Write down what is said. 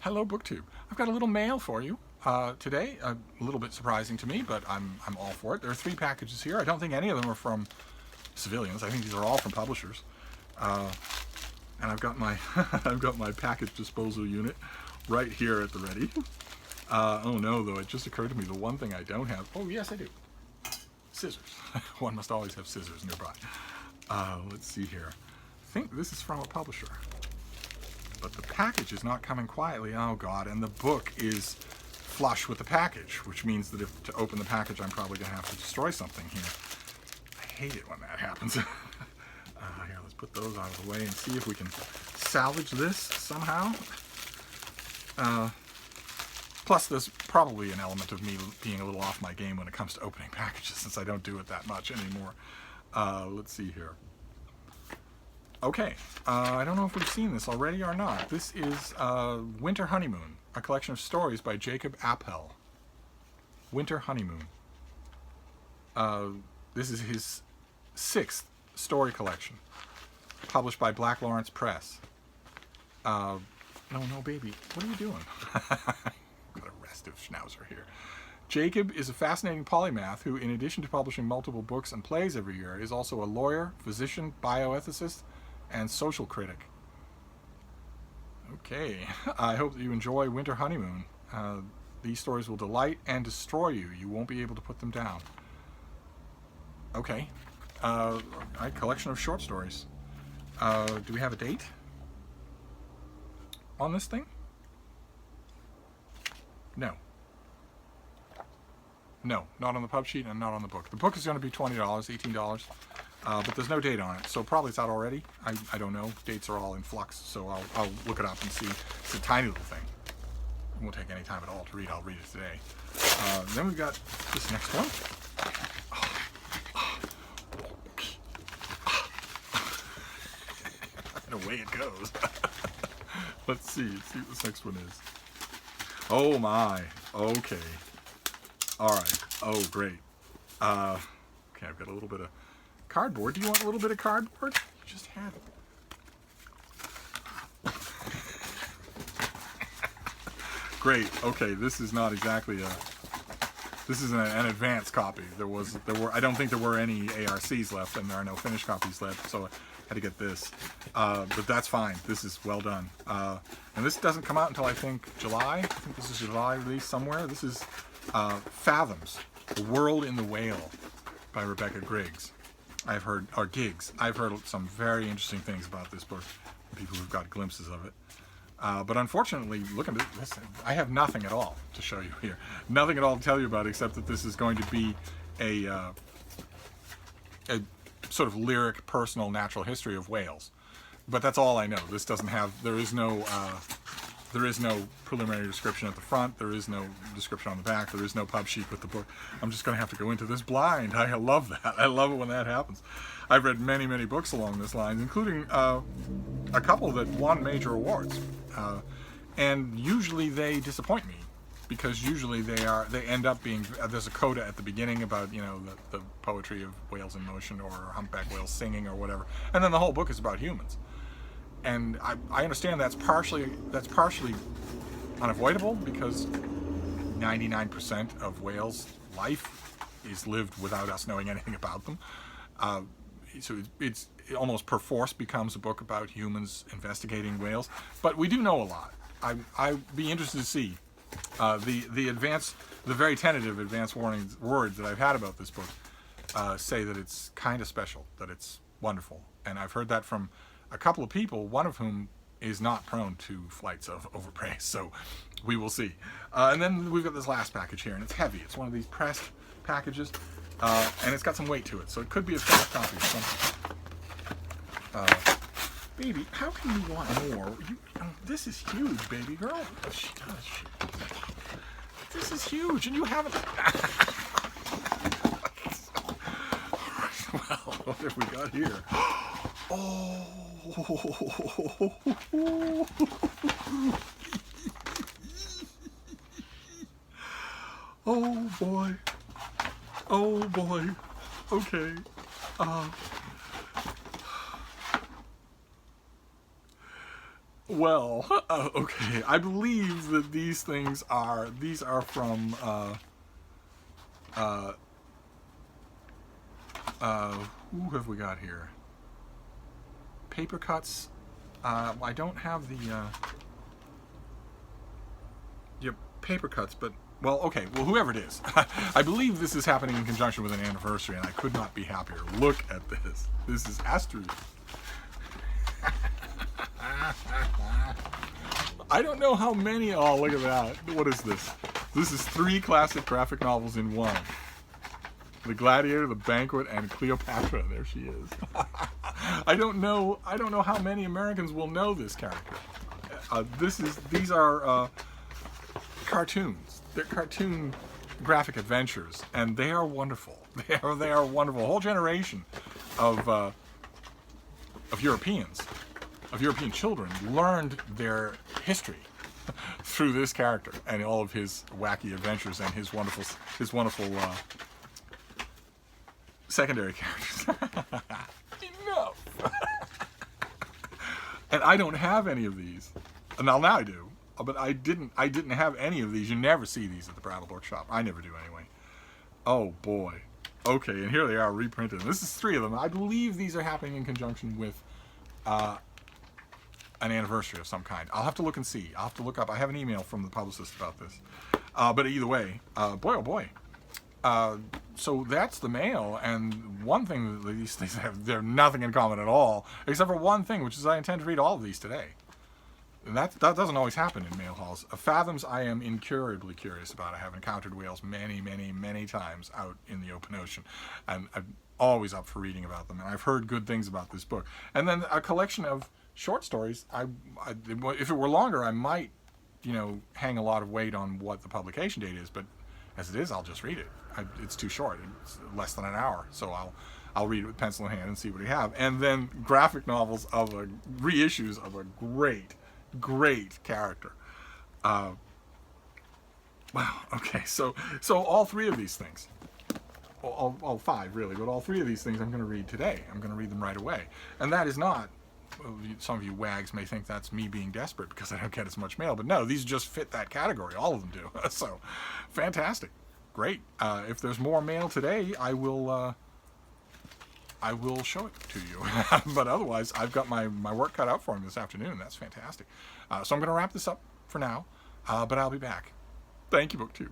Hello, BookTube. I've got a little mail for you today. A little bit surprising to me, but I'm all for it. There are 3 packages here. I don't think any of them are from civilians. I think these are all from publishers. And I've got my I've got my package disposal unit right here at the ready. Oh no, though, it just occurred to me the one thing I don't have. Oh yes, I do. Scissors. One must always have scissors nearby. Let's see here. I think this is from a publisher. But the package is not coming quietly. Oh god, and the book is flush with the package, which means that if to open the package I'm probably going to have to destroy something here. I hate it when that happens. Here, let's put those out of the way and see if we can salvage this somehow. Plus there's probably an element of me being a little off my game when it comes to opening packages, since I don't do it that much anymore. Let's see here. Okay, I don't know if we've seen this already or not. This is Winter Honeymoon, a collection of stories by Jacob Appel. Winter Honeymoon. This is his 6th story collection, published by Black Lawrence Press. No, baby, what are you doing? Got a restive schnauzer here. Jacob is a fascinating polymath who, in addition to publishing multiple books and plays every year, is also a lawyer, physician, bioethicist, and social critic. Okay, I hope that you enjoy Winter Honeymoon. These stories will delight and destroy you. You won't be able to put them down. Okay, a collection of short stories. Do we have a date on this thing? No. No, not on the pub sheet and not on the book. The book is going to be $20, $18. But there's no date on it, so probably it's out already. I don't know. Dates are all in flux, so I'll look it up and see. It's a tiny little thing. It won't take any time at all to read. I'll read it today. Then we've got this next one. And away it goes. Let's see what this next one is. Oh my. Okay. Alright. Oh, great. Okay, I've got a little bit of cardboard. Do you want a little bit of cardboard? You just have it. Great. Okay, this is not exactly a. This is an advanced copy. I don't think there were any ARCs left, and there are no finished copies left, so I had to get this. But that's fine. This is well done. And this doesn't come out until I think July. I think this is July release somewhere. This is Fathoms: The World in the Whale by Rebecca Griggs. I've heard some very interesting things about this book. People who've got glimpses of it. But unfortunately, look at this. I have nothing at all to show you here. Nothing at all to tell you about, except that this is going to be a sort of lyric, personal, natural history of whales. But that's all I know. This doesn't have. There is no preliminary description at the front. There is no description on the back. There is no pub sheet with the book. I'm just going to have to go into this blind. I love that. I love it when that happens. I've read many, many books along this line, including a couple that won major awards. And usually they disappoint me, because usually they end up being, there's a coda at the beginning about, the poetry of whales in motion, or humpback whales singing, or whatever. And then the whole book is about humans. And I understand that's partially unavoidable, because 99% of whales' life is lived without us knowing anything about them. So it almost perforce becomes a book about humans investigating whales. But we do know a lot. I'd be interested to see the very tentative advance words that I've had about this book say that it's kind of special, that it's wonderful. And I've heard that from a couple of people, one of whom is not prone to flights of overpraise, so we will see. And then we've got this last package here, and it's heavy. It's one of these pressed packages, and it's got some weight to it, so it could be a finished copy of something. Baby, how can you want more? This is huge, baby girl. This is huge, and you haven't. Well, what have we got here? Oh. Oh boy. Oh boy. Okay. Well, okay. I believe that these are from who have we got here? Paper cuts. I don't have the paper cuts, but well, okay. Well, whoever it is, I believe this is happening in conjunction with an anniversary, and I could not be happier. Look at this. This is Astrid. I don't know how many. Oh, look at that. What is this? This is 3 classic graphic novels in one. The Gladiator, The Banquet, and Cleopatra. There she is. I don't know how many Americans will know this character. These are cartoons. They're cartoon graphic adventures, and they are wonderful. They are wonderful. A whole generation of Europeans, of European children, learned their history through this character and all of his wacky adventures and his wonderful secondary characters. Enough. And I don't have any of these. Now I do, but I didn't have any of these. You never see these at the Brattle Bookshop. I never do anyway. Oh boy. Okay, and here they are reprinted. This is 3 of them. I believe these are happening in conjunction with an anniversary of some kind. I'll have to look and see. I'll have to look up. I have an email from the publicist about this. But either way, boy oh boy. So that's the mail, and one thing that these things have, they're nothing in common at all, except for one thing, which is I intend to read all of these today. And that doesn't always happen in mail hauls. Fathoms I am incurably curious about. I have encountered whales many, many, many times out in the open ocean, and I'm always up for reading about them, and I've heard good things about this book. And then a collection of short stories. If it were longer, I might, hang a lot of weight on what the publication date is, but as it is, I'll just read it. It's too short. It's less than an hour, so I'll read it with pencil in hand and see what we have. And then graphic novels of reissues of a great character. Wow. Okay. So all 3 of these things, all 5 really, but all 3 of these things I'm going to read today. I'm going to read them right away. And that is not. Some of you wags may think that's me being desperate because I don't get as much mail, but no, these just fit that category. All of them do. So, fantastic, great. If there's more mail today, I will show it to you. But otherwise, I've got my work cut out for me this afternoon. That's fantastic. So I'm going to wrap this up for now, but I'll be back. Thank you, BookTube.